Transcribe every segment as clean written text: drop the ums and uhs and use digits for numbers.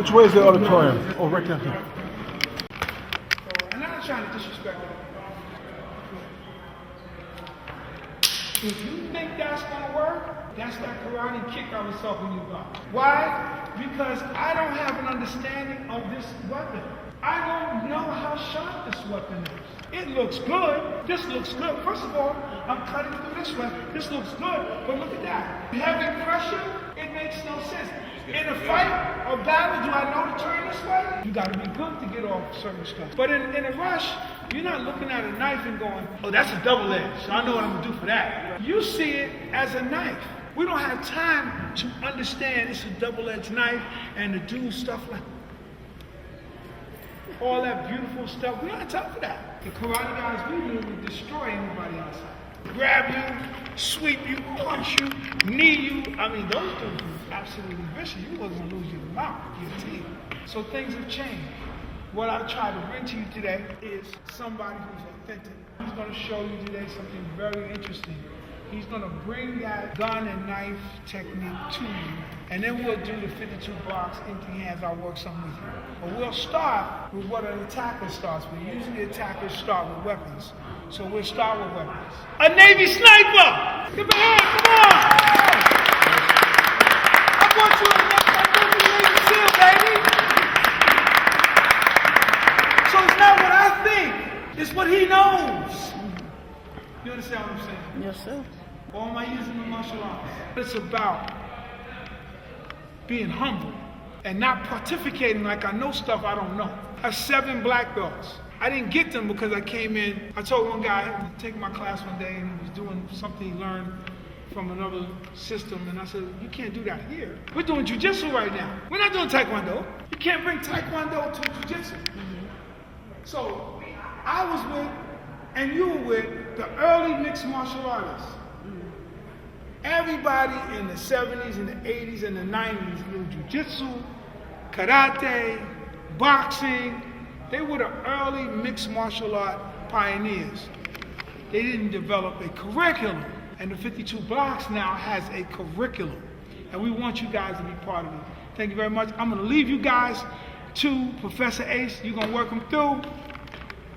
Which way is the auditorium? Oh, right down here. And I'm not trying to disrespect it. If you think that's gonna work, that's that karate kick I was talking to you about. Why? Because I don't have an understanding of this weapon. I don't know how sharp this weapon is. It looks good. This looks good. First of all, I'm cutting through this one. This looks good, but look at that. Having pressure, it makes no sense. In a fight or battle, do I know to turn this way? You gotta be good to get off certain stuff. But in a rush, you're not looking at a knife and going, oh, that's a double edge, so I know what I'm gonna do for that. You see it as a knife. We don't have time to understand it's a double-edged knife and to do stuff like all that beautiful stuff. We don't have time for that. The karate guys we do would destroy anybody outside. Grab you, sweep you, punch you, knee you. I mean, those dudes were absolutely vicious. You wasn't gonna lose your mouth, your teeth. So things have changed. What I try to bring to you today is somebody who's authentic. He's gonna show you today something very interesting. He's gonna bring that gun and knife technique to you, and then we'll do the 52 blocks, empty hands. I'll work something with you. But we'll start with what an attacker starts with. Usually attackers start with weapons. So we'll start with weapons. A Navy sniper! Give me a hand, come on! I want you a Navy SEAL, baby! So it's not what I think, it's what he knows. You understand what I'm saying? Yes, sir. Or am I using the martial arts? It's about being humble and not pontificating like I know stuff I don't know. I have 7 black belts. I didn't get them because I came in. I told one guy, he was taking my class one day and he was doing something he learned from another system, and I said, you can't do that here. We're doing jiu-jitsu right now. We're not doing taekwondo. You can't bring taekwondo to jiu-jitsu. So I was with, and you were with, the early mixed martial artists. Everybody in the 70s and the 80s and the 90s knew jiu-jitsu, karate, boxing. They were the early mixed martial art pioneers. They didn't develop a curriculum. And the 52 blocks now has a curriculum. And we want you guys to be part of it. Thank you very much. I'm gonna leave you guys to Professor Ace. You're gonna work them through.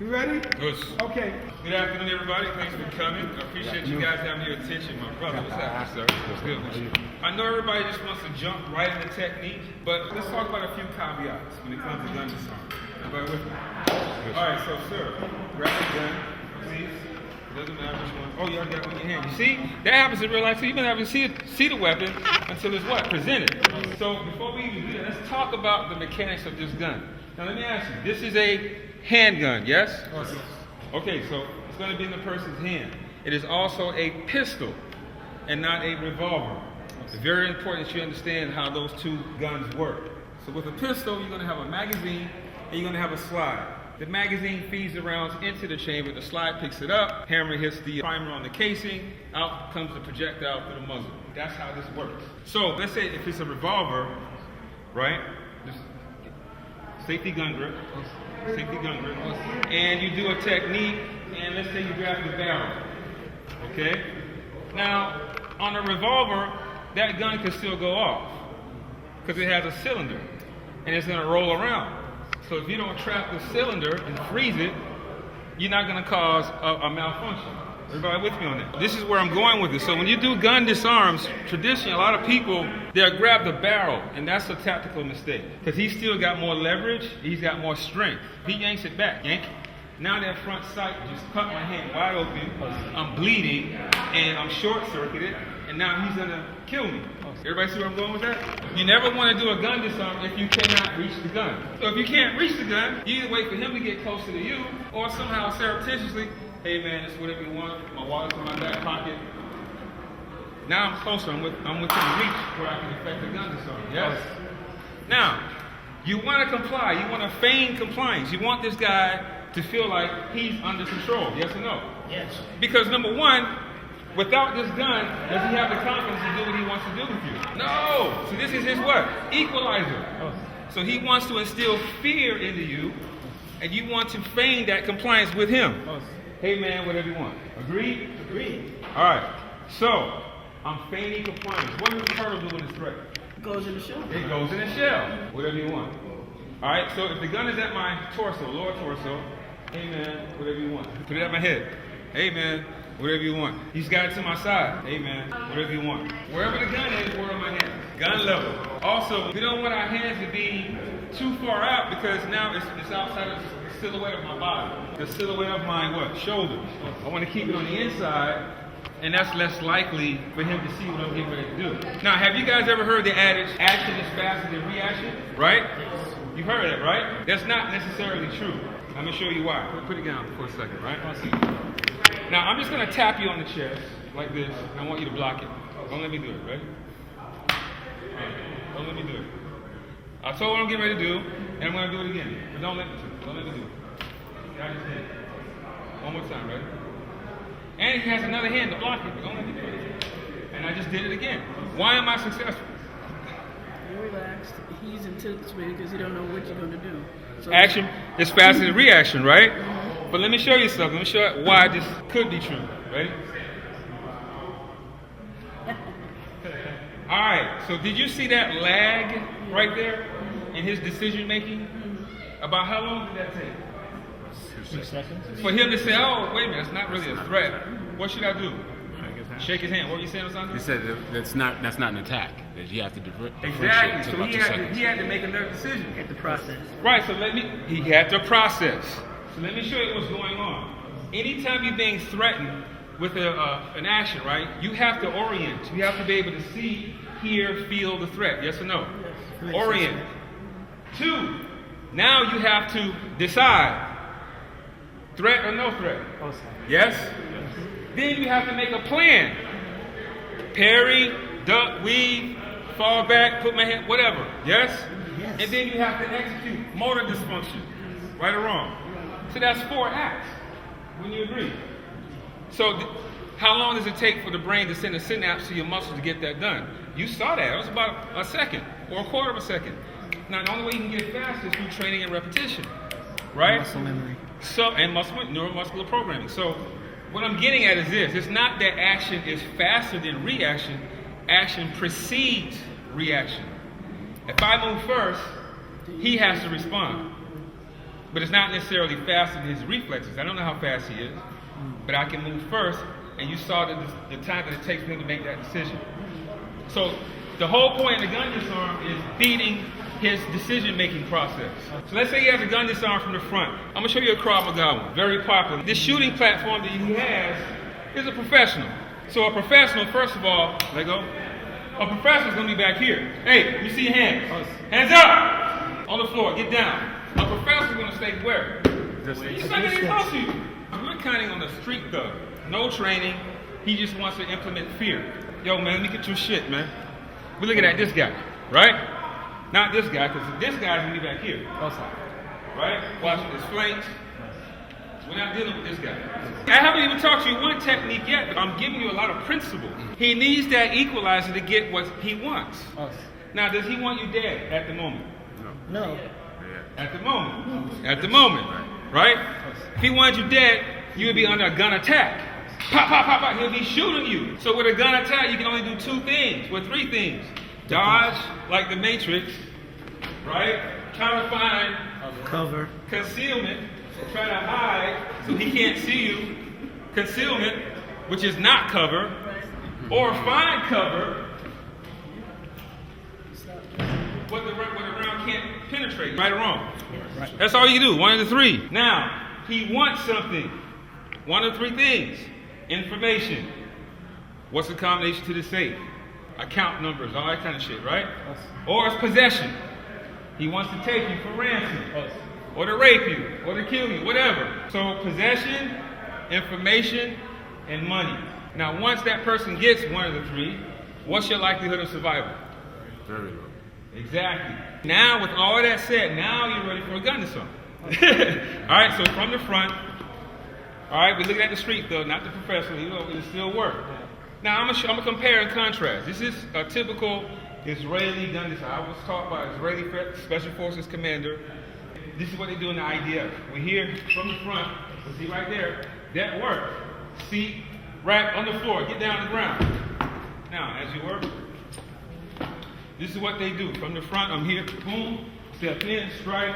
You ready? Yes. Okay. Good afternoon, everybody. Thanks for coming. I appreciate you guys having your attention. My brother, what's happening, sir? What's good with you? I know everybody just wants to jump right into technique, but let's talk about a few caveats when it comes to gun disarm. Everybody with me? All right, so sir, grab the gun, please. It doesn't matter which one. Oh, you already got it in your hand. You see? That happens in real life, so you don't even see the weapon until it's what? Presented. So before we even do that, let's talk about the mechanics of this gun. Now let me ask you, this is a handgun, yes? Awesome. Okay, so it's going to be in the person's hand. It is also a pistol and not a revolver. It's very important that you understand how those two guns work. So with a pistol, you're going to have a magazine and you're going to have a slide. The magazine feeds the rounds into the chamber, the slide picks it up, hammer hits the primer on the casing, out comes the projectile through the muzzle. That's how this works. So let's say if it's a revolver, right? Just safety gun grip, and you do a technique, and let's say you grab the barrel, okay? Now, on a revolver, that gun can still go off, because it has a cylinder, and it's gonna roll around. So if you don't trap the cylinder and freeze it, you're not gonna cause a malfunction. Everybody with me on that? This is where I'm going with this. So when you do gun disarms, traditionally a lot of people, they'll grab the barrel, and that's a tactical mistake. Because he's still got more leverage, he's got more strength. He yanks it back, yank. Now that front sight just cut my hand wide open, I'm bleeding, and I'm short-circuited, and now he's gonna kill me. Everybody see where I'm going with that? You never want to do a gun disarm if you cannot reach the gun. So if you can't reach the gun, you either wait for him to get closer to you, or somehow surreptitiously, hey man, it's whatever you want, my wallet's in my back pocket. Now I'm closer, I'm within reach where I can effect a gun disarm, yes? Now, you want to comply, you want to feign compliance. You want this guy to feel like he's under control, yes or no? Yes. Because number one, without this gun, does he have the confidence to do what he wants to do with you? No! So this is his what? Equalizer. So he wants to instill fear into you, and you want to feign that compliance with him. Hey man, whatever you want. Agreed? Agreed. Alright, so I'm feigning compliance. What does the turtle do when it's threatened? Goes in the shell. It goes in the shell. Whatever you want. All right. So if the gun is at my torso, lower torso, amen. Whatever you want. Put it at my head. Amen. Whatever you want. He's got it to my side. Amen. Whatever you want. Wherever the gun is, where are my hands? Gun level. Also, we don't want our hands to be too far out because now it's outside of the silhouette of my body. The silhouette of my what? Shoulders. I want to keep it on the inside, and that's less likely for him to see what I'm getting ready to do. Now, have you guys ever heard the adage, action is faster than reaction? Right? You've heard that, right? That's not necessarily true. I'm going to show you why. Put it down for a second, right? Now, I'm just going to tap you on the chest like this, and I want you to block it. Don't let me do it, ready? Don't let me do it. I told what I'm getting ready to do, and I'm going to do it again. But don't let me do it. Don't let me do it. I just did it. One more time, ready? And he has another hand to block it, but don't let me do it. And I just did it again. Why am I successful? You're relaxed. He's anticipating because he don't know what you're going to do. So Action is faster than reaction, right? But let me show you something. Let me show you why this could be true. Ready? All right. So did you see that lag right there in his decision making? About how long did that take? 6 seconds. For him to say, "Oh, wait a minute, that's not really a threat. What should I do?" Shake his hand. What were you saying, Sandra? He said that's not an attack. That you have to differentiate. Exactly. Took So about 2 seconds. he had to make another decision. At the process. Right. So he had to process. So let me show you what's going on. Anytime you're being threatened with an action, right? You have to orient. You have to be able to see, hear, feel the threat. Yes or no? Yes. Orient. 2. Now you have to decide. Threat or no threat? Yes? Then you have to make a plan. Parry, duck, weave, fall back, put my hand, whatever. Yes? Yes. And then you have to execute motor dysfunction. Right or wrong? So that's 4 acts. Wouldn't you agree? So how long does it take for the brain to send a synapse to your muscles to get that done? You saw that. It was about a second or a quarter of a second. Now, the only way you can get it faster is through training and repetition. Right? Muscle memory. So, and neuromuscular programming. So, what I'm getting at is this. It's not that action is faster than reaction. Action precedes reaction. If I move first, he has to respond. But it's not necessarily faster than his reflexes. I don't know how fast he is. But I can move first, and you saw the time that it takes for him to make that decision. So, the whole point of the gun disarm is beating his decision-making process. So let's say he has a gun disarm from the front. I'm going to show you a Krav Maga one, very popular. This shooting platform that he has is a professional. So a professional, first of all, let go. A professional is going to be back here. Hey, let me see your hands. Hands up! On the floor, get down. A professional is going to stay where? He's not going to close to you. We're counting on the street thug. No training. He just wants to implement fear. Yo, man, let me get your shit, man. We're looking at this guy, right? Not this guy, because this guy's going to be back here. Right? Watching his flanks. We're not dealing with this guy. I haven't even taught you one technique yet, but I'm giving you a lot of principles. He needs that equalizer to get what he wants. Now, does he want you dead at the moment? No. At the moment. At the moment. Right? If he wanted you dead, you would be under a gun attack. Pop, pop, pop, pop. He'll be shooting you. So with a gun attack, you can only do 2 things. Well, 3 things. Dodge, like the Matrix, right? Try to find Cover. concealment, try to hide so he can't see you. Concealment, which is not cover, or find cover, what the round can't penetrate. Right or wrong? Right. That's all you do. 1 of the 3. Now, he wants something. 1 of 3 things. Information. What's the combination to the safe? Account numbers, all that kind of shit, right? Or it's possession. He wants to take you for ransom, or to rape you, or to kill you, whatever. So possession, information, and money. Now, once that person gets 1 of the 3, what's your likelihood of survival? Very low. Exactly. Now, with all that said, now you're ready for a gun disarm. All right, so from the front, all right, we're looking at the street though, not the professional, you know, it'll still work. Now, I'm gonna compare and contrast. This is a typical Israeli gun disarm. I was taught by Israeli Special Forces commander. This is what they do in the IDF. We're here from the front. See right there. That worked. Seat, rack on the floor. Get down on the ground. Now, as you work, This is what they do. From the front, I'm here, boom, step in, strike,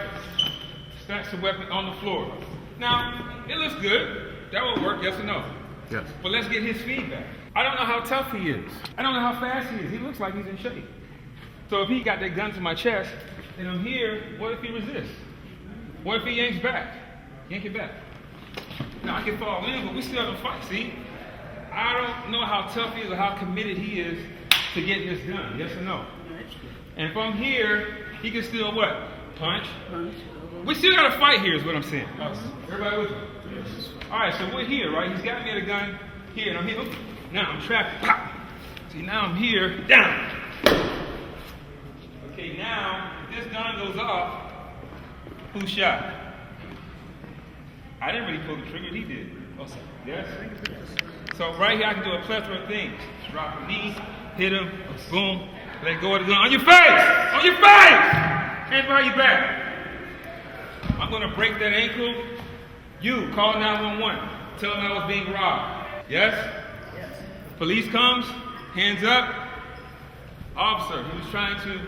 snatch the weapon on the floor. Now, it looks good. That will work, yes or no? Yes. But let's get his feedback. I don't know how tough he is. I don't know how fast he is. He looks like he's in shape. So if he got that gun to my chest, and I'm here, what if he resists? What if he yanks back? Yank it back. Now, I can fall in, but we still have a fight, see? I don't know how tough he is or how committed he is to getting this done, yes or no? And if I'm here, he can still what? Punch. We still got to fight here is what I'm saying. Everybody with me? All right, so we're here, right? He's got me at a gun here, and I'm here. Now I'm trapped. Pop. See, now I'm here. Down. Okay, now, if this gun goes off, who shot? I didn't really pull the trigger, he did. Yes? So right here, I can do a plethora of things. Drop a knee, hit him, boom, let go of the gun. On your face! On your face! Hands behind your back. I'm going to break that ankle. You, call 911. Tell them I was being robbed. Yes? Yes. Police comes, hands up. Officer, he was trying to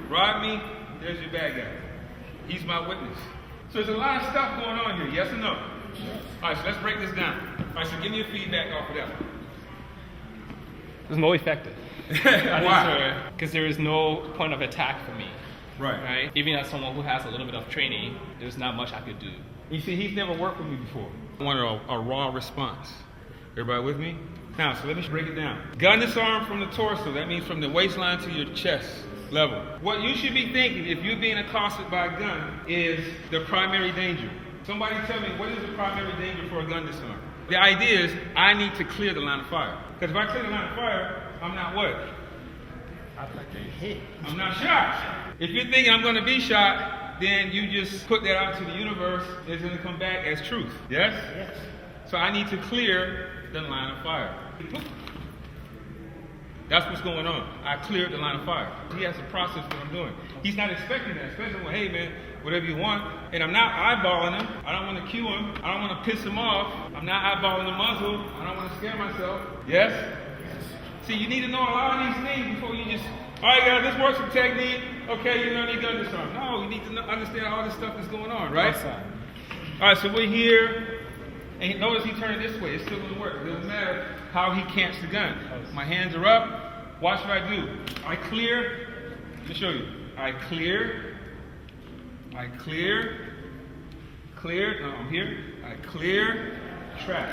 rob me. There's your bad guy. He's my witness. So there's a lot of stuff going on here, yes or no? Yes. All right, so let's break this down. All right, so give me your feedback off of that one. It's more effective. Why? Because there is no point of attack for me. Right. Even as someone who has a little bit of training, there's not much I could do. You see, he's never worked with me before. I wanted a raw response. Everybody with me? Now, so let me break it down. Gun disarm from the torso. That means from the waistline to your chest level. What you should be thinking if you're being accosted by a gun is the primary danger. Somebody tell me, what is the primary danger for a gun disarm? The idea is, I need to clear the line of fire. Because if I clear the line of fire, I'm not what? I'm not shot. If you're thinking I'm going to be shot, then you just put that out to the universe. It's going to come back as truth. Yes? Yes. So I need to clear the line of fire. That's what's going on. I cleared the line of fire. He has to process what I'm doing. He's not expecting that, especially when, hey man, whatever you want. And I'm not eyeballing him. I don't want to cue him. I don't want to piss him off. I'm not eyeballing the muzzle. I don't want to scare myself. Yes? See, you need to know a lot of these things before you just, all right guys, this works with technique. Okay, you know your gun disarm. No, you need to understand all this stuff that's going on, right? All right, so we're here. And notice he turned it this way. It's still going to work. It doesn't matter how he camps the gun. My hands are up. Watch what I do. I clear. Let me show you. I clear. I clear. Clear. No, I'm here. I clear. Trap.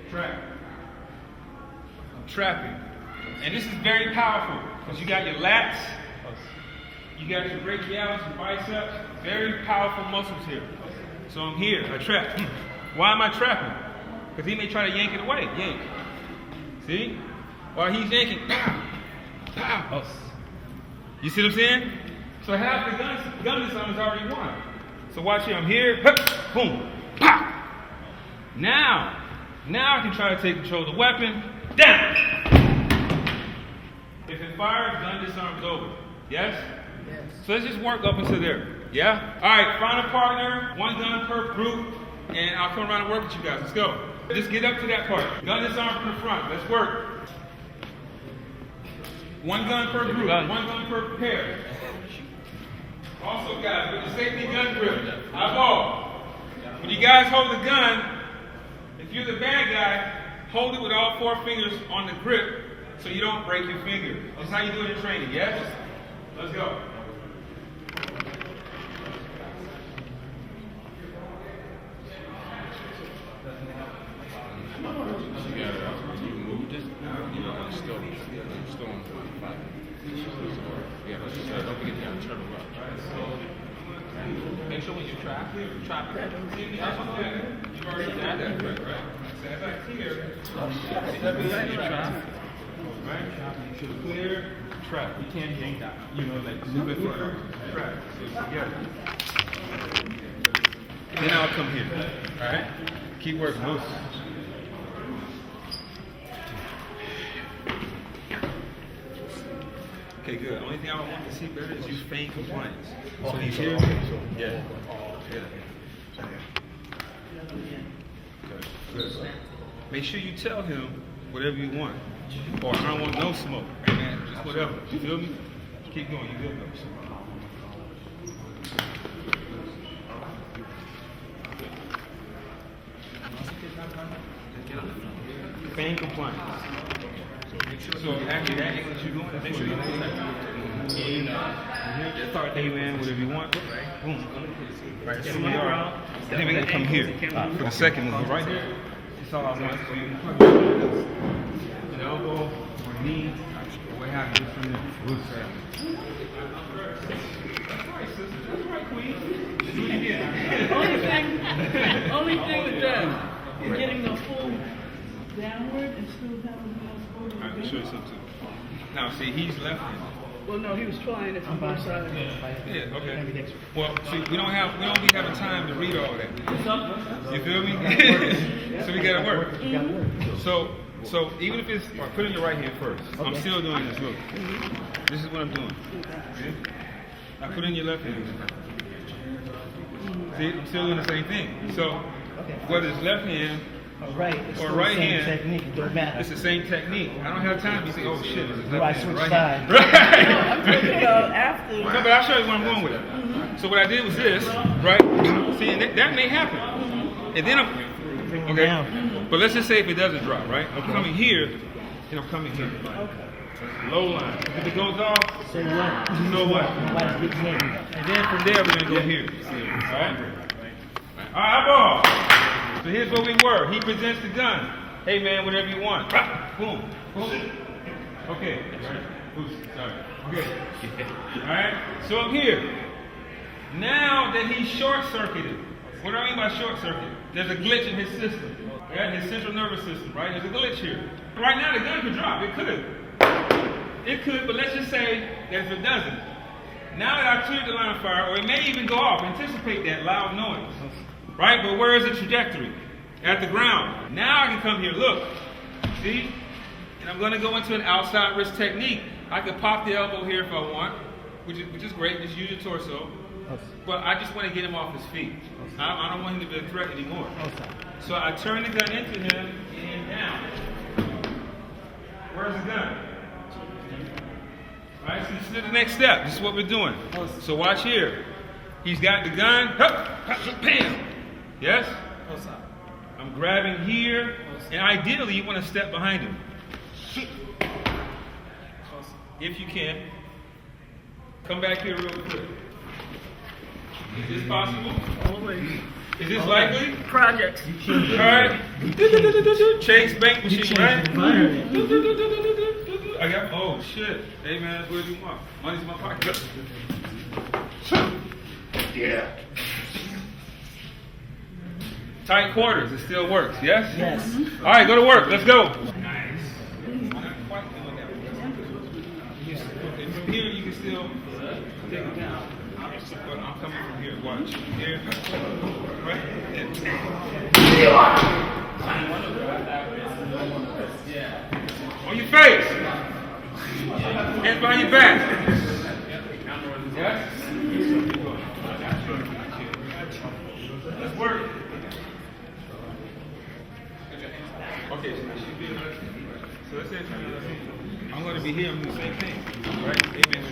Trap. I'm trapping. And this is very powerful because you got your lats. You got your brachialis, your biceps. Very powerful muscles here. So I'm here, I trap. Why am I trapping? Because he may try to yank it away. Yank. See? While he's yanking, pow, pow. You see what I'm saying? So half the gun disarm is already won. So watch here, I'm here, boom, pow. Now I can try to take control of the weapon. Down. If it fires, gun disarm is over. Yes? Yes. So let's just work up until there. Yeah? All right, find a partner, one gun per group, and I'll come around and work with you guys. Let's go. Just get up to that part. Gun disarm from the front. Let's work. One gun per group, one gun per pair. Also, guys, with the safety gun grip, eyeball. When you guys hold the gun, if you're the bad guy, hold it with all 4 fingers on the grip so you don't break your finger. That's how you do it in training, yes? Let's go. Make sure when you trap it. You've already done that, right? Stand back here. Right? You should clear, trap. You can't yank that. You know, like move it further. Trap. So together. Then I'll come here. Alright? Keep working. Move. Okay, good. Only thing I want to see better is you feign compliance. So he's here. Yeah. Good. Make sure you tell him whatever you want. Or I don't want no smoke. Hey man, just whatever. You feel me? Keep going. You good though. Fan compliance. So after that, what you doing? Make sure you start, hey man, whatever you want. Boom. Right. So we are. Then we're gonna come here for the second move. Right here. That's all I want. So you can put an elbow or knee, or what have you from there. That's right, sister. That's right, queen. Do it again. Only thing with that is getting the full downward and still having the I can show you something too. Now, see, he's left-handed. Well, no, he was trying it from both sides. Yeah, okay. Well, see, we don't be having time to read all that. You feel me? So we gotta work. So even if it's, put in your right hand first. I'm still doing this. Look, this is what I'm doing. Okay? I put in your left hand. See, I'm still doing the same thing. So whether it's left hand or right hand, technique, it don't matter. It's the same technique. I don't have time to say, oh shit, it's left hand, right hand. Right. I'm talking about after. No, but I'll show you where I'm going with it. So what I did was this, right? See, and that may happen. And then okay. But let's just say if it doesn't drop, right? I'm coming here, and I'm coming here. Low line. If it goes off, say what? You know what? And then from there, we're gonna go here. All right? All right, eyeball. So here's where we were. He presents the gun. Hey man, whatever you want. Boom. Boom. Okay. Oops, sorry. Okay. Alright, so I'm here. Now that he's short-circuited. What do I mean by short-circuit? There's a glitch in his system. Right? His central nervous system, right? There's a glitch here. Right now the gun could drop. It could. It could, but let's just say that if it doesn't. Now that I cleared the line of fire, or it may even go off, anticipate that loud noise. Right? But where is the trajectory? At the ground. Now I can come here, look. See? And I'm going to go into an outside wrist technique. I could pop the elbow here if I want, which is great. Just use your torso. But I just want to get him off his feet. I don't want him to be a threat anymore. So I turn the gun into him and down. Where's the gun? All right, so this is the next step. This is what we're doing. So watch here. He's got the gun. Bam! Yes? I'm grabbing here, and ideally you want to step behind him. If you can. Come back here real quick. Is this possible? Always. Is this likely? Projects. Alright. Chase bank machine, right? I got, oh shit. Hey man, what do you want? Money's in my pocket. Yeah. Tight quarters, it still works, yes? Yes. All right, go to work, let's go. Nice. And from here, you can still take it down. But I'm coming from here, watch. Here, right? On your face. Hands behind your back. Yes? Let's work. Okay, so let's say I'm going to be here, I'm doing the same thing. Right? Amen.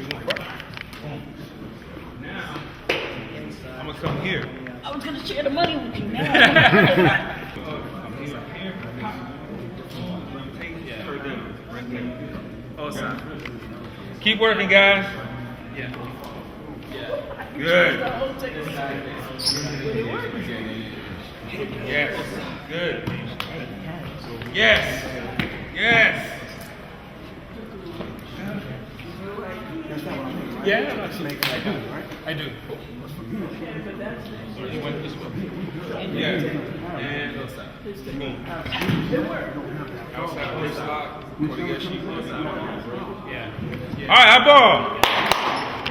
Now, I'm going to come here. I was going to share the money with you now. I'm here. Awesome. Keep working, guys. Yeah. Good. Yes. Good. Yes. Yes. Yeah, I do. You went this way. Yeah. And boom. Outside wrist lock. Yeah. All right,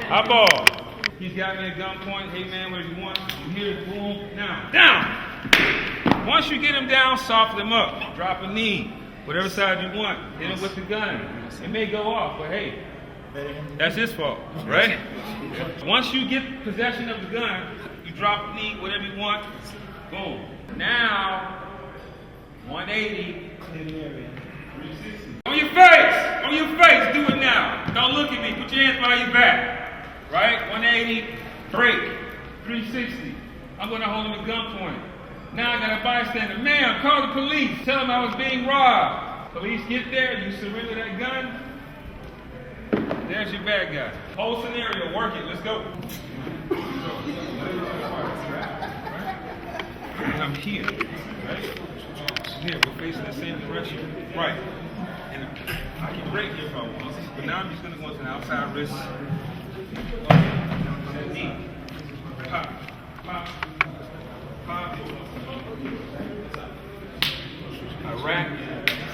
eyeball. He's got me at gunpoint. Hey man, whatever you want. I'm here. Boom. Now, down. Once you get him down, soften him up. Drop a knee. Whatever side you want. Hit him with the gun. It may go off, but hey, that's his fault, right? Once you get possession of the gun, you drop a knee, whatever you want. Boom. Now, 180. On your face! On your face! Do it now. Don't look at me. Put your hands behind your back. Right? 180. Break. 360. I'm going to hold him at gunpoint. Now I got a bystander. Ma'am, call the police. Tell them I was being robbed. Police get there. You surrender that gun. There's your bad guy. Whole scenario. Work it. Let's go. I'm here. Right? Here. We're facing the same direction. Right. And I can break here if I want. But now I'm just going to go into an outside wrist. Knee. Pop. Pop. Pop. I rack.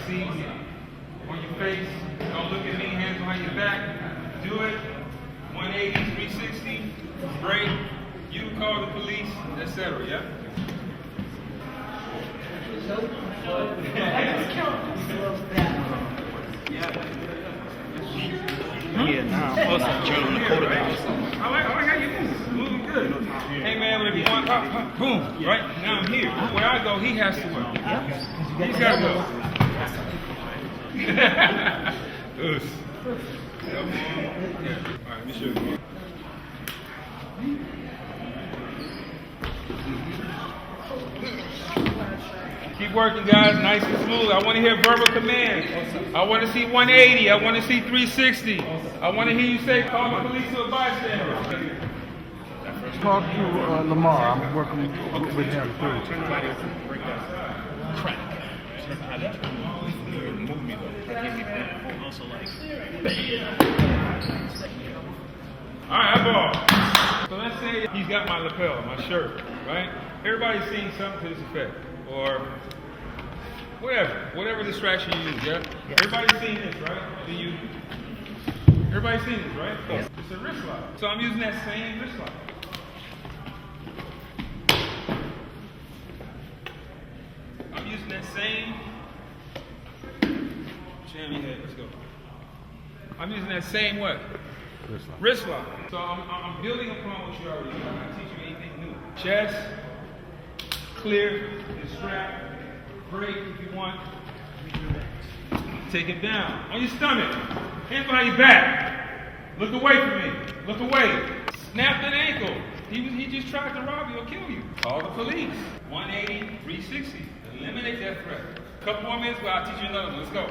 See. On your face. Don't look at me. Hands behind your back. Do it. 180, 360. Break. You call the police, etc. Yeah? Yeah, now I'm supposed to turn on the quarterback. I like how you move. Moving good. Hey man, whatever you want, pop, pop, boom. Right? Now I'm here. Where I go, he has to go. He's got to go. Good. Yeah. All right, let me show you. Keep working, guys. Nice and smooth. I want to hear verbal commands. I want to see 180. I want to see 360. I want to hear you say, call the police to a bystander. Talk to Lamar. I'm working with him too. All right, eyeball. So let's say he's got my lapel, my shirt, right? Everybody's seeing something to this effect, or whatever distraction you use, yeah? Everybody's seeing this, right? Everybody's seeing this, right? Yes. It's a wrist lock. So I'm using that same wrist lock. I'm using that same. Jam your head. Let's go. I'm using that same what? Wrist lock. So I'm building upon what you already know. I'm not teaching you anything new. Chest, clear, strap, break if you want. Take it down. On your stomach. Hands behind your back. Look away from me. Look away. Snap that ankle. He just tried to rob you or kill you. Call the police. 180, 360. Eliminate that threat. A couple more minutes, but I'll teach you another one. Let's go.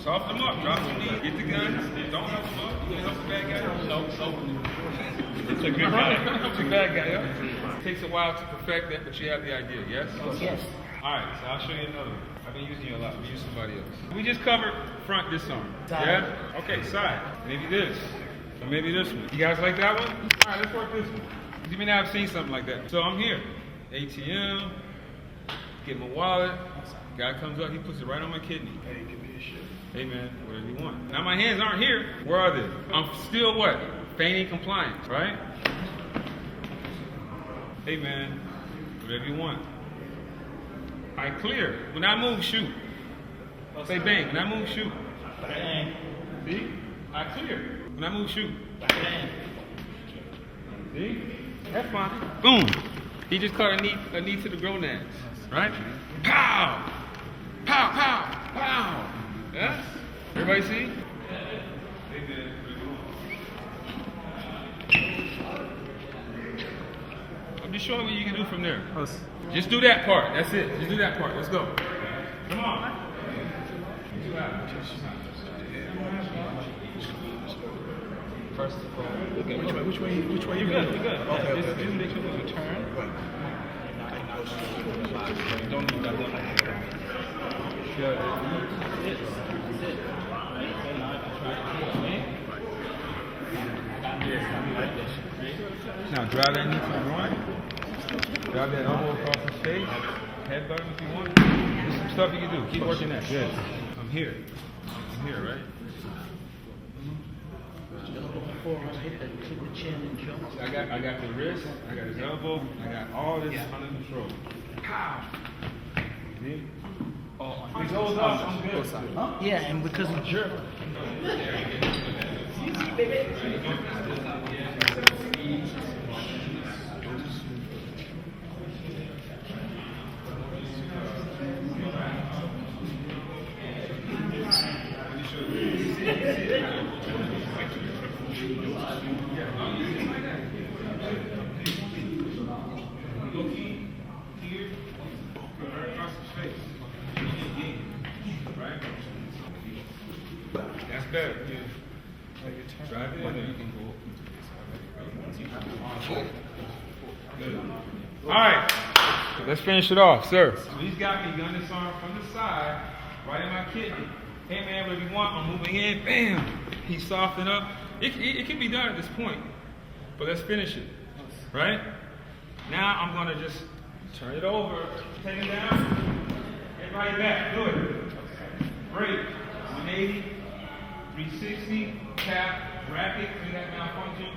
Soften them up. Drop your knees. Get the gun. Don't help them up. You help the bad guy. No. It's a good guy. It's a bad guy, yeah? It takes a while to perfect that, but you have the idea, yes? Yes. All right, so I'll show you another one. I've been using you a lot. Let me use somebody else. We just covered front disarm. Yeah? Okay, side. Maybe this. Or maybe this one. You guys like that one? All right, let's work this one. You may not have seen something like that. So I'm here. ATM. Get my wallet. Guy comes up. He puts it right on my kidney. Hey, give me a shit. Hey, man, whatever you want. Now my hands aren't here. Where are they? I'm still what? Feigning compliance, right? Hey, man, whatever you want. I clear. When I move, shoot. Say bang. When I move, shoot. Bang. See? I clear. When I move, shoot. Bang. See? That's fine. Boom. He just caught a knee to the gonads. Right? Pow! Pow, pow, pow! Yeah? Everybody see? Hey, man. I'm just showing what you can do from there. Just do that part. That's it. Just do that part. Let's go. Come on. First of all, okay, which way you good? You're good. Okay. Just make sure there's a turn. You don't need that one. Good. Now drive that knee to the groin. Drive that elbow across his face. Headbutt him if you want. There's some stuff you can do. Keep working that. Good. I'm here. I'm here, right? I got the wrist. I got his elbow. I got all this under control. Pow. See? Oh, if it goes up, I'm good. Huh? Yeah, and because of jerk. better. Drive it in there. Good. All right, let's finish it off, sir. So he's got me gun disarm from the side, right in my kidney. Hey man, whatever you want, I'm moving in, bam. He's softened up. It can be done at this point, but let's finish it, right? Now I'm gonna just turn it over, take it down, everybody back, do it. Break, 180, 360, tap, bracket, clean that malfunction,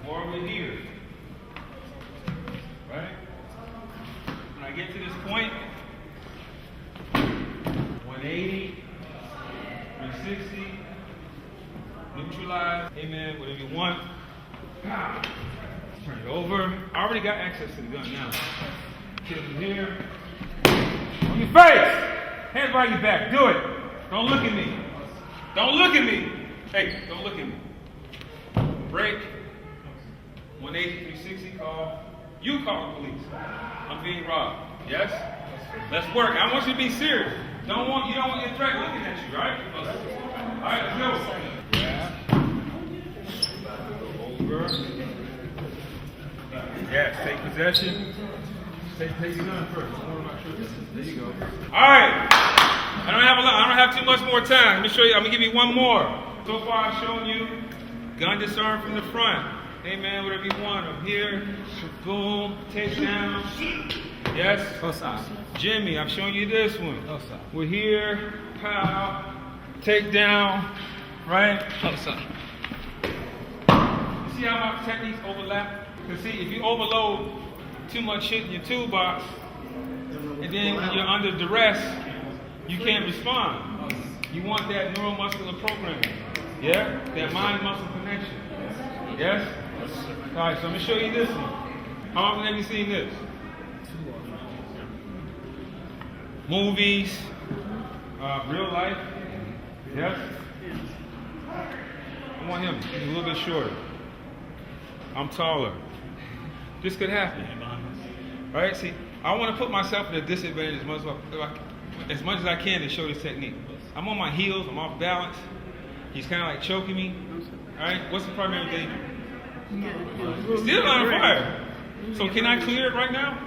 or we're here, right? When I get to this point, 180, 360, neutralize, amen, whatever you want. Turn it over. I already got access to the gun now. Get it in here. On your face! Hands behind your back. Do it. Don't look at me. Don't look at me. Hey, don't look at me. Break. 180, 360 call. You call the police. I'm being robbed. Yes? Let's work. I want you to be serious. You don't want your threat looking at you, right? All right, let's go. Yeah. Over. Yes, take possession. Take your gun first. There you go. All right. I don't have too much more time. Let me show you. I'm gonna give you one more. So far, I've shown you gun disarm from the front. Hey man, whatever you want. I'm here. Boom. Take down. Yes. Jimmy, I'm showing you this one. We're here. Pow. Take down. Right. You see how my techniques overlap? Because see, if you overload too much shit in your toolbox, and then when you're under duress, you can't respond. You want that neuromuscular programming. Yeah? That mind-muscle connection. Yes? All right, so I'm going to show you this one. How often have you seen this? Movies, real life. Yes? I want him. He's a little bit shorter. I'm taller. This could happen. Right? See, I want to put myself at a disadvantage as much as I can to show this technique. I'm on my heels. I'm off balance. He's kind of like choking me. All right? What's the primary danger? Still on fire. So can I clear it right now?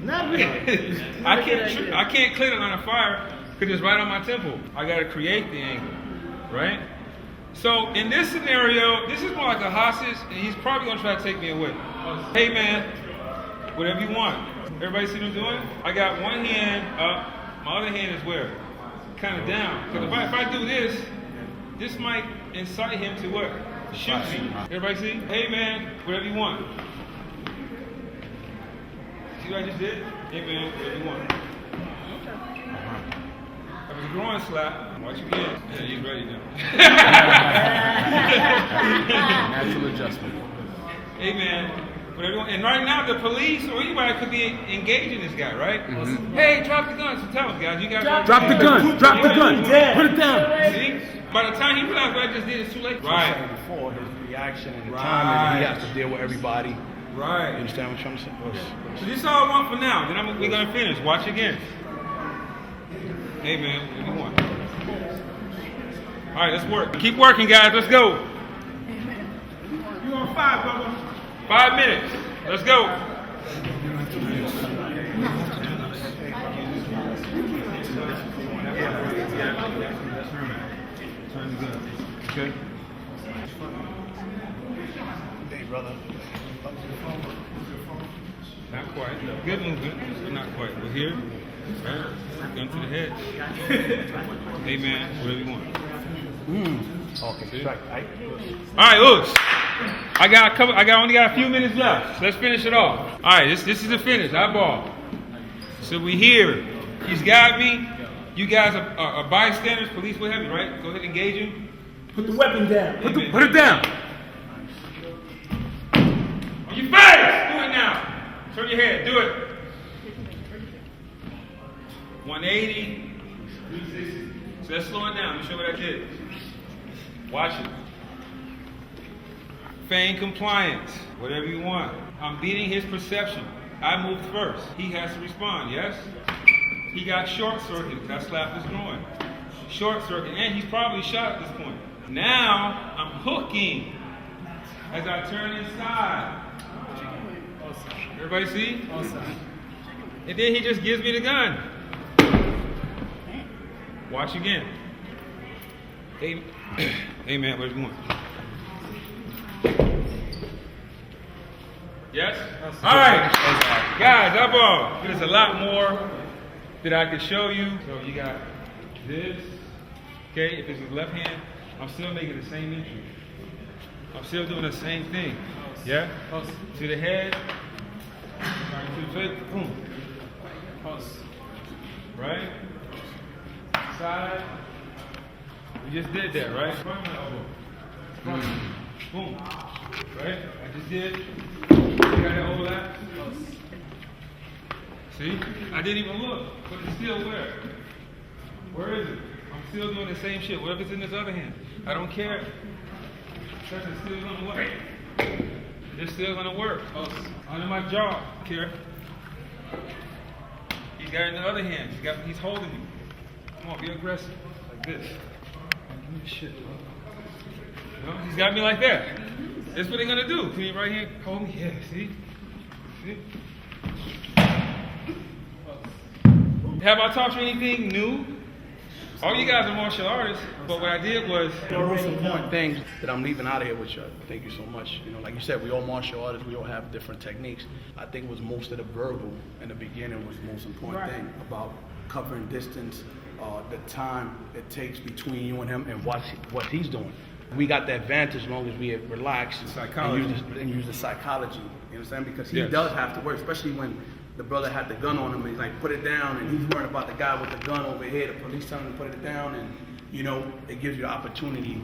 Not really. I can't clear the line of fire because it's right on my temple. I got to create the angle, right? So in this scenario, this is more like a hostage, and he's probably going to try to take me away. Hey man, whatever you want. Everybody see what I'm doing? I got one hand up, my other hand is where? Kind of down. Because if I do this, this might incite him to what? Shoot me. Everybody see? Hey man, whatever you want. See what I just did? Hey man, whatever you want. That was a groin slap. Watch again. Yeah, he's ready now. Natural adjustment. Hey man, whatever you want. And right now the police or anybody could be engaging this guy, right? Mm-hmm. Hey, drop the gun. So tell us guys, you guys Drop the gun. Drop the gun. Put it down. See? By the time he realized what I just did, it's too late. Right. Before his reaction and the time, and he has to deal with everybody. Right. You understand what I'm saying? So this is all I want for now. Then we're gonna finish. Watch again. Hey man, what do you want? All right, let's work. Keep working, guys. Let's go. You on 5, brother? 5 minutes. Let's go. Okay. Hey, brother. Not quite. Good movement. Not quite. We're here. Right. Gun to the head. Hey man, whatever you want. Okay, strike. All right, look. I only got a few minutes left. Let's finish it off. All right, this is the finish. Eyeball. So we here. He's got me. You guys are bystanders. Police will have you, right? Go ahead and engage him. Put the weapon down. Put it down. On your face. Do it now. Turn your head. Do it. 180. 360. So let's slow it down. Let me show you what I did. Watch it. Feign compliance. Whatever you want. I'm beating his perception. I moved first. He has to respond, yes? He got short circuited. I slapped his groin. short circuit, and he's probably shot at this point. Now I'm hooking as I turn inside. Everybody see? And then he just gives me the gun. Watch again. Hey, hey man, where's it going? Yes? All right. Guys, up all. There's a lot more that I could show you. So you got this. Okay, if it's his left hand, I'm still making the same entry. I'm still doing the same thing. Yeah? To the head. Right to the face. Boom. Right? Side. We just did that, right? Front my elbow. Boom. Right? I just did. You got that overlap? See? I didn't even look, but it's still where? Where is it? I'm still doing the same shit. Whatever's in this other hand. I don't care. Because it's still gonna work. It's still gonna work. Under my jaw. Care. He's got it in the other hand. He's holding you. Come on, be aggressive. Like this. Give me the shit, bro. You know, he's got me like that. That's what they're gonna do. Can you right here hold me? Yeah, see? See? Have I taught you anything new? All you guys are martial artists, but what I did was The most important thing that I'm leaving out of here with you, thank you so much. You know, like you said, we all martial artists, we all have different techniques. I think it was most of the verbal in the beginning was the most important thing about covering distance, the time it takes between you and him and what he's doing. We got the advantage as long as we relax and use the psychology. You understand? Because he does have to work, especially when the brother had the gun on him and he's like, put it down, and he's worried about the guy with the gun over here, the police telling him to put it down, and you know, it gives you the opportunity,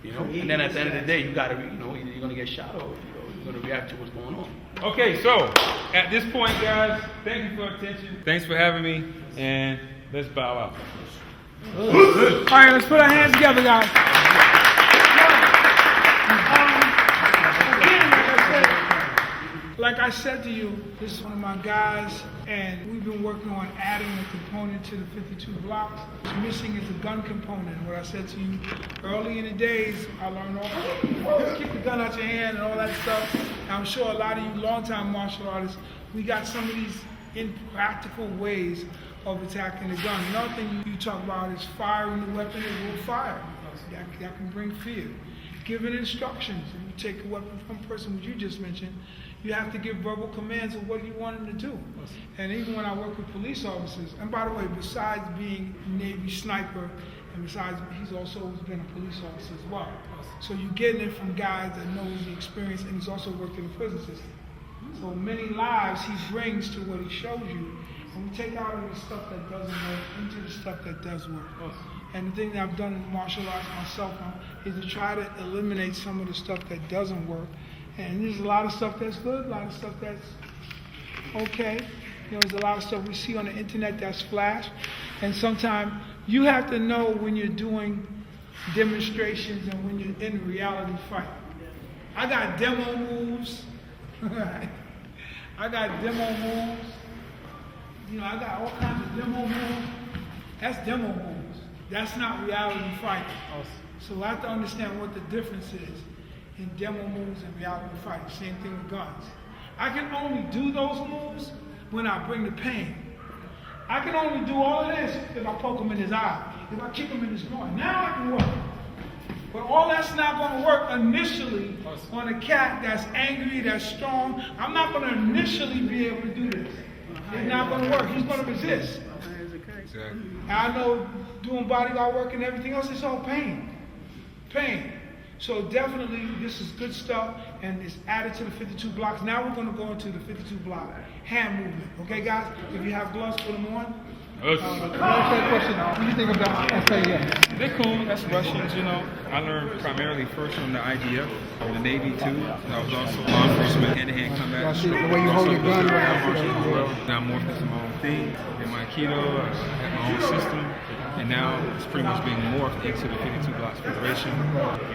you know. And then at the end of the day, you gotta, you know, either you're gonna get shot or you're gonna react to what's going on. Okay, so at this point, guys, thank you for your attention. Thanks for having me, and let's bow out. All right, let's put our hands together, guys. Like I said to you, this is one of my guys, and we've been working on adding a component to the 52 blocks. What's missing is the gun component. What I said to you early in the days, I learned all keep the gun out your hand and all that stuff. And I'm sure a lot of you longtime martial artists, we got some of these impractical ways of attacking the gun. Another thing you talk about is firing the weapon, it will fire, because that can bring fear. Giving instructions. If you take a weapon from a person, which you just mentioned, you have to give verbal commands of what you want them to do. And even when I work with police officers, and by the way, besides being Navy sniper, and besides, he's also been a police officer as well. So you're getting it from guys that knows the experience, and he's also worked in the prison system. So many lives he brings to what he shows you, and we take out of the stuff that doesn't work into the stuff that does work. And the thing that I've done in martial arts myself is to try to eliminate some of the stuff that doesn't work. And there's a lot of stuff that's good, a lot of stuff that's okay. You know, there's a lot of stuff we see on the internet that's flash. And sometimes you have to know when you're doing demonstrations and when you're in a reality fight. I got demo moves. I got demo moves. You know, I got all kinds of demo moves. That's demo moves. That's not reality fighting. So I have to understand what the difference is in demo moves and reality fighting. Same thing with guns. I can only do those moves when I bring the pain. I can only do all of this if I poke him in his eye, if I kick him in his groin. Now I can work. But all that's not going to work initially on a cat that's angry, that's strong. I'm not going to initially be able to do this. It's not going to work. He's going to resist. Exactly. And I know doing bodyguard work and everything else, it's all pain. Pain. So definitely this is good stuff, and it's added to the 52 blocks. Now we're going to go into the 52 block hand movement. Okay, guys? If you have gloves, put them on. Question. What do you think about SAS? They're cool. That's Russians, you know. I learned primarily first from the IDF, from the Navy too. I was also law enforcement, hand-to-hand combat. I see the way you hold your gun. Now I'm morphing to my own thing. In my Aikido, I have my own system. And now it's pretty much being morphed into the 52 Blocks Federation.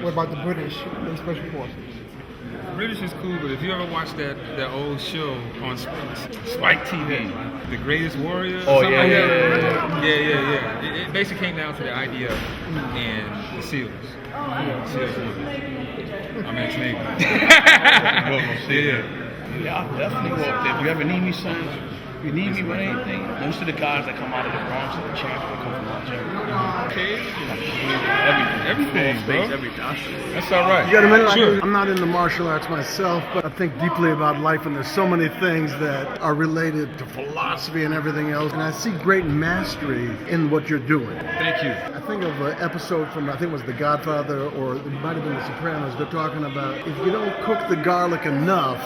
What about the British, the Special Forces? British is cool, but if you ever watch that old show on Spike TV, The Greatest Warrior, Oh, something yeah, like yeah, that. Yeah. it basically came down to the idea and the SEALs. SEALs. I'm ex-Navy. Yeah, I definitely will. If you ever need me, son, if you need me with anything, most of the guys that come out of the Bronx or the champion come from my gym. Okay. Everything, bro. Everything. That's all right. You got a minute? Sure. I'm not into martial arts myself, but I think deeply about life, and there's so many things that are related to philosophy and everything else. And I see great mastery in what you're doing. Thank you. I think of an episode from, I think it was The Godfather, or it might have been The Sopranos. They're talking about if you don't cook the garlic enough,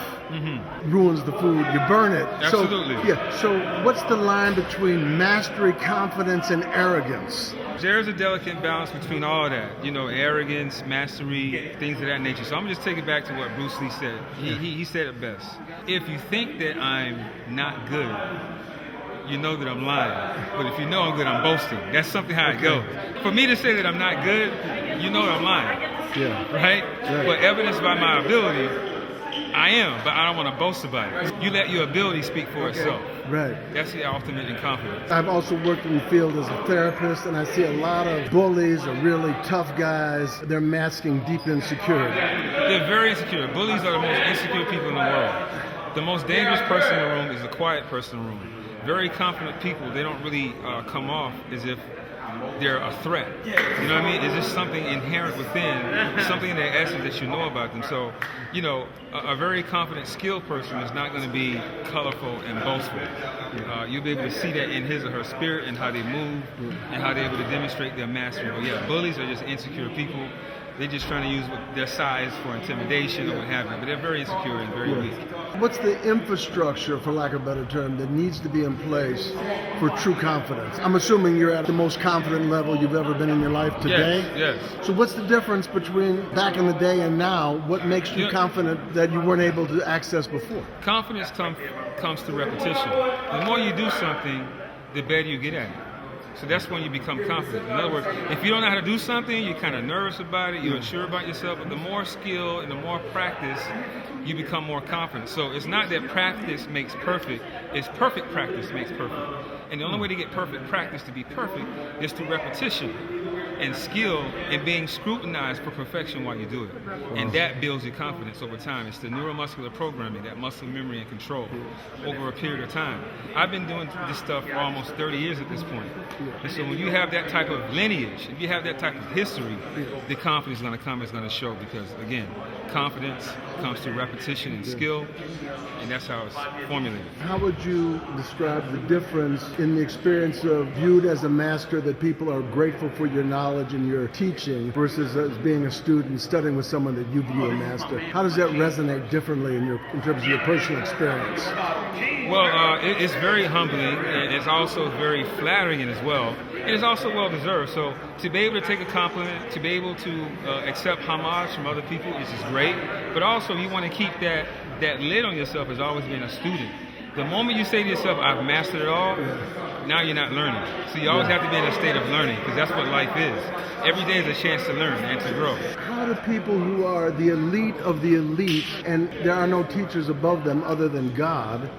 ruins the food, you burn it. Absolutely. So what's the line between mastery, confidence, and arrogance? There's a delicate balance between all of that, you know, arrogance, mastery, things of that nature. So I'm gonna just take it back to what Bruce Lee said. He said it best. If you think that I'm not good, you know that I'm lying. But if you know I'm good, I'm boasting. That's something how it goes. For me to say that I'm not good, you know that I'm lying. Yeah. Right? But evidenced by my ability, I am, but I don't want to boast about it. You let your ability speak for itself. Right. That's the ultimate in confidence. I've also worked in the field as a therapist, and I see a lot of bullies or really tough guys. They're masking deep insecurity. They're very insecure. Bullies are the most insecure people in the world. The most dangerous person in the room is the quiet person in the room. Very confident people, they don't really come off as if they're a threat. You know what I mean? It's just something inherent within, something in their essence that you know about them. So, you know, a very confident, skilled person is not going to be colorful and boastful. You'll be able to see that in his or her spirit and how they move and how they're able to demonstrate their mastery. But yeah, bullies are just insecure people. They're just trying to use their size for intimidation or what have you. But they're very insecure and very weak. What's the infrastructure, for lack of a better term, that needs to be in place for true confidence? I'm assuming you're at the most confident level you've ever been in your life today. Yes. So what's the difference between back in the day and now? What makes you confident that you weren't able to access before? Confidence comes through repetition. The more you do something, the better you get at it. So that's when you become confident. In other words, if you don't know how to do something, you're kind of nervous about it, you're unsure about yourself, but the more skill and the more practice, you become more confident. So it's not that practice makes perfect, it's perfect practice makes perfect. And the only way to get perfect practice to be perfect is through repetition and skill and being scrutinized for perfection while you do it. And that builds your confidence over time. It's the neuromuscular programming, that muscle memory and control over a period of time. I've been doing this stuff for almost 30 years at this point. And so when you have that type of lineage, if you have that type of history, the confidence is going to come, it's going to show, because again, confidence comes through repetition and skill, and that's how it's formulated. How would you describe the difference in the experience of viewed as a master, that people are grateful for your knowledge and your teaching, versus as being a student studying with someone that you view a master? How does that resonate differently in terms of your personal experience? Well, it's very humbling, and it's also very flattering as well, and it's also well deserved. So to be able to take a compliment, to be able to accept homage from other people is just great. But also you want to keep that lid on yourself as always being a student. The moment you say to yourself, I've mastered it all, now you're not learning. So you always have to be in a state of learning, because that's what life is. Every day is a chance to learn and to grow. How do people who are the elite of the elite, and there are no teachers above them other than God,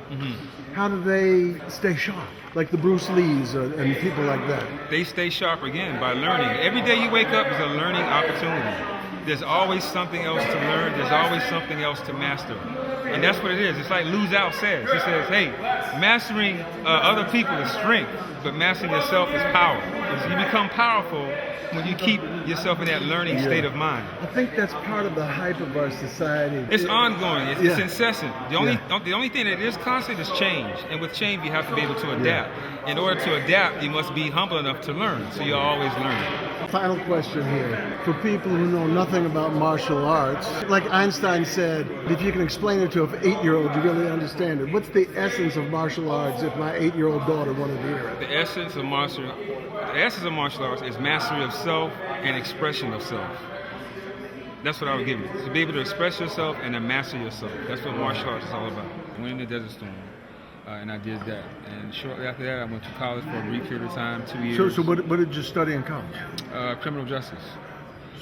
how do they stay sharp? Like the Bruce Lees and people like that. They stay sharp again by learning. Every day you wake up is a learning opportunity. There's always something else to learn. There's always something else to master. And that's what it is. It's like Lou Zhao says. He says, hey, mastering other people is strength, but mastering yourself is power. So you become powerful when you keep yourself in that learning state of mind. I think that's part of the hype of our society. It's ongoing. It's incessant. The only thing that is constant is change. And with change, you have to be able to adapt. In order to adapt, you must be humble enough to learn. So you're always learning. Final question here. For people who know nothing about martial arts, like Einstein said, if you can explain it to an 8-year-old, you really understand it. What's the essence of martial arts if my 8-year-old daughter wanted to hear it? The essence of martial arts is mastery of self and expression of self. That's what I would give you. To be able to express yourself and to master yourself. That's what martial arts is all about. I went in the Desert Storm. And I did that. And shortly after that, I went to college for a brief period of time, 2 years. So what did you study in college? Criminal justice.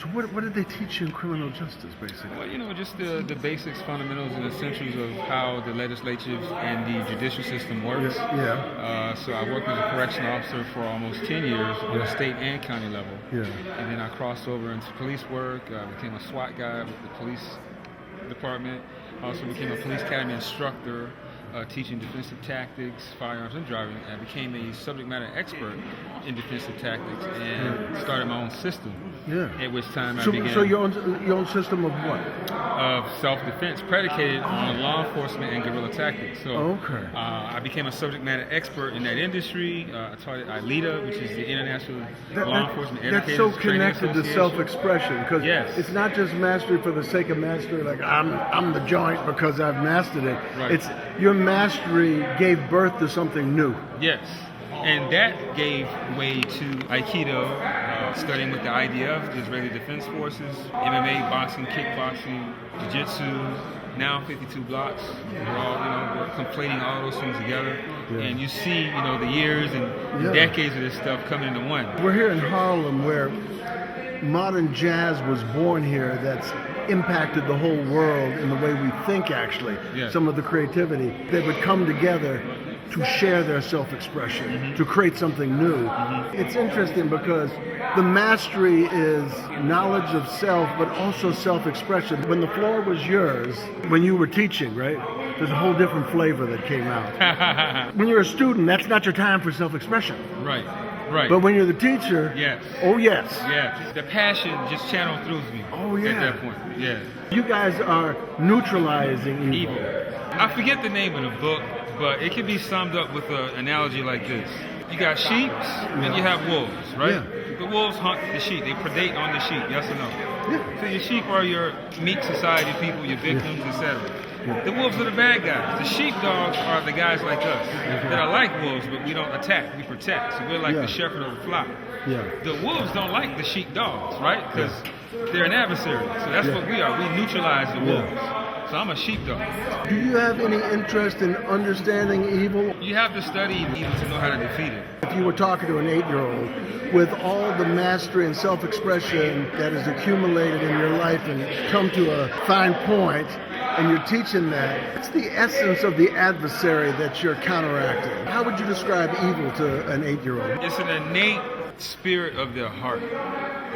So what did they teach you in criminal justice, basically? Well, you know, just the basics, fundamentals, and essentials of how the legislative and the judicial system works. Yeah. So I worked as a correctional officer for almost 10 years on a state and county level. Yeah. And then I crossed over into police work. I became a SWAT guy with the police department. I also became a police academy instructor, teaching defensive tactics, firearms, and driving. I became a subject matter expert in defensive tactics and started my own system. Yeah. At which time I So, began so your own system of what? of self-defense predicated on law enforcement and guerrilla tactics. So Okay. I became a subject matter expert in that industry. I taught at ILETA, which is the International Law Enforcement That's Educators so Training connected to Association. self-expression because Yes. it's not just mastery for the sake of mastery. Like I'm the joint because I've mastered it. Right. It's your mastery gave birth to something new. Yes. And that gave way to Aikido, studying with the IDF, the Israeli Defense Forces, MMA, boxing, kickboxing, jiu-jitsu, now 52 blocks. We're all, we're conflating all those things together. Yeah. And you see, the years and Yeah. decades of this stuff coming into one. We're here in Harlem where modern jazz was born here that's impacted the whole world in the way we think, actually. Yeah. Some of the creativity. They would come together to share their self-expression, to create something new. It's interesting because the mastery is knowledge of self, but also self-expression. When the floor was yours, when you were teaching, right, there's a whole different flavor that came out. When you're a student, that's not your time for self-expression. Right, right. But when you're the teacher, Yes. oh yes. Yeah, the passion just channeled through me. Oh, yeah. At that point, yeah. You guys are neutralizing evil. I forget the name of the book, but it can be summed up with an analogy like this. You got sheep and you have wolves, right? Yeah. The wolves hunt the sheep. They predate on the sheep, yes or no? Yeah. So your sheep are your meat society people, your victims, etc. The wolves are the bad guys. The sheepdogs are the guys like us that are like wolves, but we don't attack, we protect. So we're like Yeah. the shepherd of the flock. Yeah. The wolves don't like the sheepdogs, right? Because they're an adversary. So that's Yeah. what we are. We neutralize the Yeah. wolves. So I'm a sheepdog. Do you have any interest in understanding evil? You have to study evil to know how to defeat it. If you were talking to an 8-year-old with all the mastery and self-expression that is accumulated in your life and come to a fine point, and you're teaching that, what's the essence of the adversary that you're counteracting? How would you describe evil to an 8-year-old? It's an innate spirit of their heart.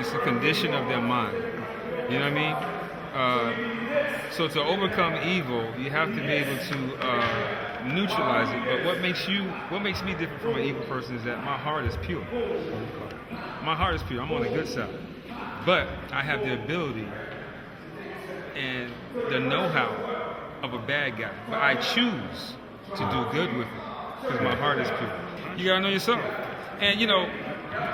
It's a condition of their mind. You know what I mean? So to overcome evil, you have to be able to neutralize it. But what makes me different from an evil person is that my heart is pure. My heart is pure. I'm on the good side. But I have the ability and the know-how of a bad guy. But I choose to do good with it because my heart is pure. You gotta know yourself. And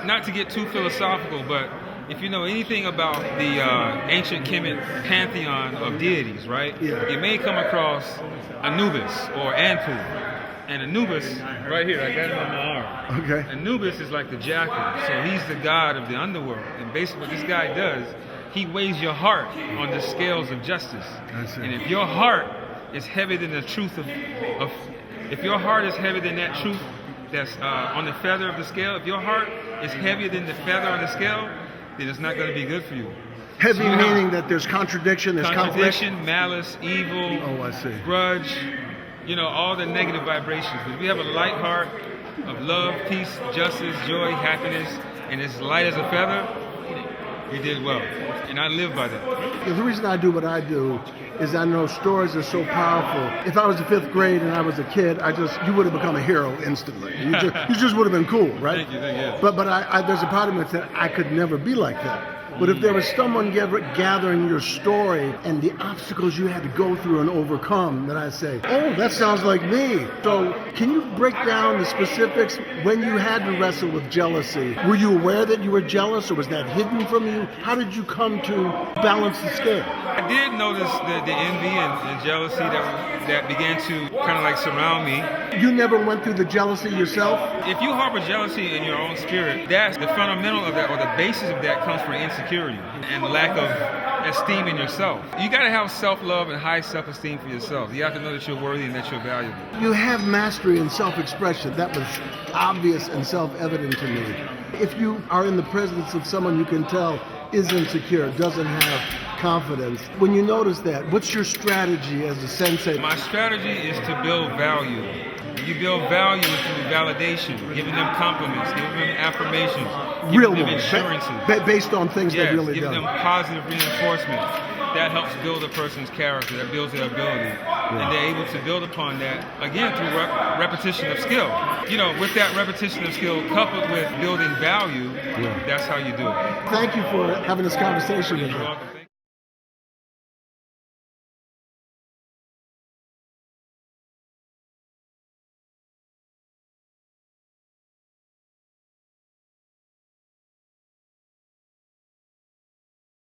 not to get too philosophical, but if you know anything about the ancient Kemet pantheon of deities, right? Yeah. You may come across Anubis or Anpu. And Anubis, right here, I got it on my arm. Okay. Anubis is like the jackal, so he's the god of the underworld. And basically what this guy does, he weighs your heart on the scales of justice. I see. And if your heart is heavier than the truth if your heart is heavier than that truth that's on the feather of the scale, if your heart is heavier than the feather on the scale, then it's not going to be good for you. Heavy So, meaning that there's contradiction, there's conflict. contradiction, malice, evil, Oh, I see. grudge, all the negative vibrations. But we have a light heart of love, peace, justice, joy, happiness, and it's light as a feather. You did well. And I live by that. The reason I do what I do is I know stories are so powerful. If I was in 5th grade and I was a kid, you would have become a hero instantly. You just would have been cool, right? Thank you, yeah. But there's a part of me that said I could never be like that. But if there was someone gathering your story and the obstacles you had to go through and overcome, then I'd say, oh, that sounds like me. So can you break down the specifics when you had to wrestle with jealousy? Were you aware that you were jealous, or was that hidden from you? How did you come to balance the scale? I did notice the envy and jealousy that began to kind of like surround me. You never went through the jealousy yourself? If you harbor jealousy in your own spirit, that's the fundamental of that, or the basis of that comes from insecurity and lack of esteem in yourself. You got to have self-love and high self-esteem for yourself. You have to know that you're worthy and that you're valuable. You have mastery in self-expression. That was obvious and self-evident to me. If you are in the presence of someone you can tell is insecure, doesn't have confidence. When you notice that, what's your strategy as a sensei? My strategy is to build value. You build value through validation, giving them compliments, giving them affirmations, giving Real them ones, assurances. based on things Yes, they've really giving done. them positive reinforcement. That helps build a person's character, that builds their ability. And they're able to build upon that, again, through repetition of skill. You know, with that repetition of skill coupled with building value, that's how you do it. Thank you for having this conversation with You're me. welcome.